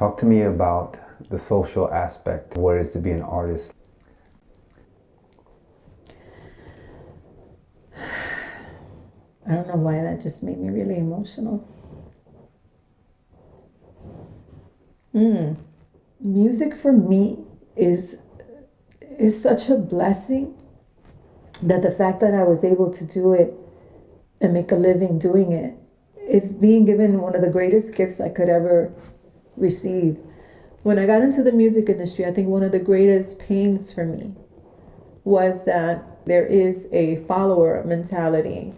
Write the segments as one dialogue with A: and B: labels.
A: Talk to me about the social aspect, what it is to be an artist.
B: I don't know why that just made me really emotional. Music for me is such a blessing that the fact that I was able to do it and make a living doing it, it's being given one of the greatest gifts I could ever receive. When I got into the music industry, I think one of the greatest pains for me was that there is a follower mentality.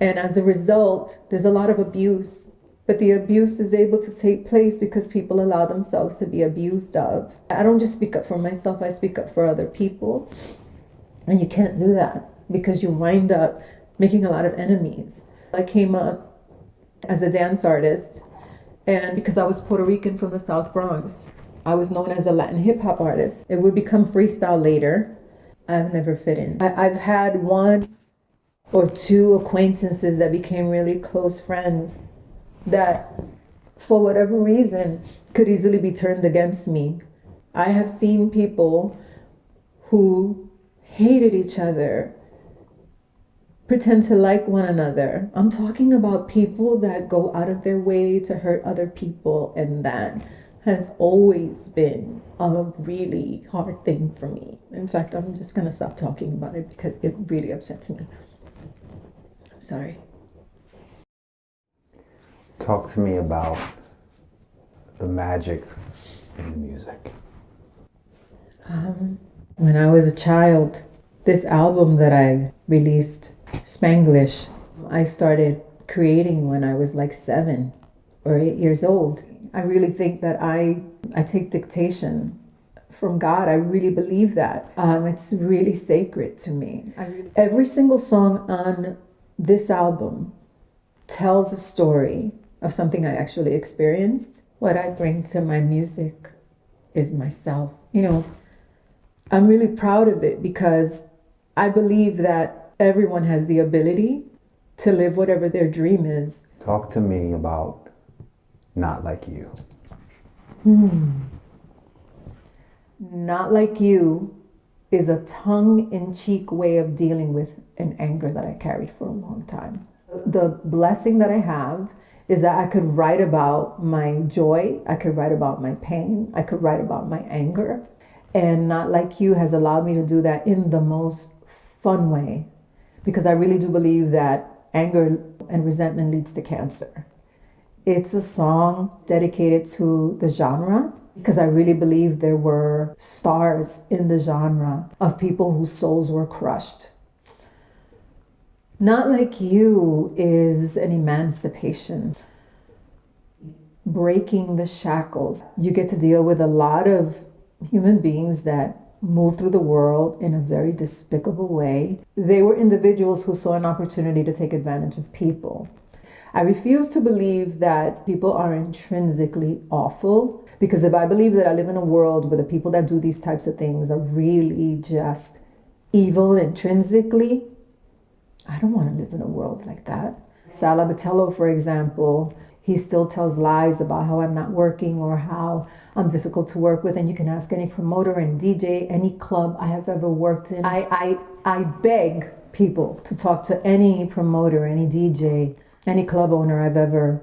B: And as a result, there's a lot of abuse. But the abuse is able to take place because people allow themselves to be abused of. I don't just speak up for myself, I speak up for other people. And you can't do that because you wind up making a lot of enemies. I came up as a dance artist, and because I was Puerto Rican from the South Bronx, I was known as a Latin hip hop artist. It would become freestyle later. I've never fit in. I've had one or two acquaintances that became really close friends that, for whatever reason, could easily be turned against me. I have seen people who hated each other pretend to like one another. I'm talking about people that go out of their way to hurt other people, and that has always been a really hard thing for me. In fact, I'm just gonna stop talking about it because it really upsets me. I'm sorry.
A: Talk to me about the magic in the music.
B: When I was a child, this album that I released, Spanglish, I started creating when I was like 7 or 8 years old. I really think that I take dictation from God. I really believe that. It's really sacred to me. Every single song on this album tells a story of something I actually experienced. What I bring to my music is myself. I'm really proud of it because I believe that everyone has the ability to live whatever their dream is.
A: Talk to me about Not Like You.
B: Not Like You is a tongue-in-cheek way of dealing with an anger that I carried for a long time. The blessing that I have is that I could write about my joy, I could write about my pain, I could write about my anger. And Not Like You has allowed me to do that in the most fun way, because I really do believe that anger and resentment leads to cancer. It's a song dedicated to the genre because I really believe there were stars in the genre of people whose souls were crushed. Not Like You is an emancipation, breaking the shackles. You get to deal with a lot of human beings that move through the world in a very despicable way. They were individuals who saw an opportunity to take advantage of people. I refuse to believe that people are intrinsically awful, because if I believe that I live in a world where the people that do these types of things are really just evil intrinsically, I don't want to live in a world like that. Sal Abatello, for example, he still tells lies about how I'm not working or how I'm difficult to work with. And you can ask any promoter, any DJ, any club I have ever worked in. I beg people to talk to any promoter, any DJ, any club owner I've ever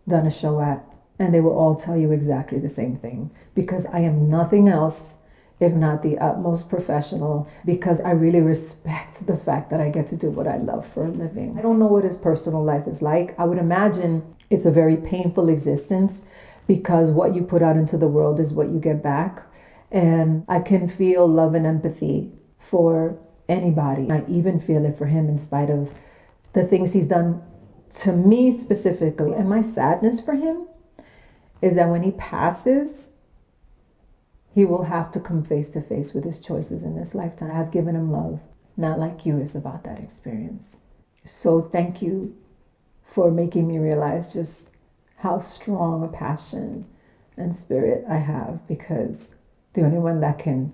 B: done a show at. And they will all tell you exactly the same thing, because I am nothing else if not the utmost professional, because I really respect the fact that I get to do what I love for a living. I don't know what his personal life is like. I would imagine it's a very painful existence, because what you put out into the world is what you get back. And I can feel love and empathy for anybody. I even feel it for him in spite of the things he's done to me specifically. And my sadness for him is that when he passes, he will have to come face to face with his choices in this lifetime. I've given him love. Not Like You is about that experience. So thank you for making me realize just how strong a passion and spirit I have, because the only one that can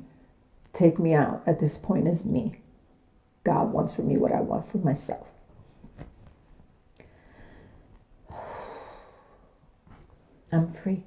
B: take me out at this point is me. God wants for me what I want for myself. I'm free.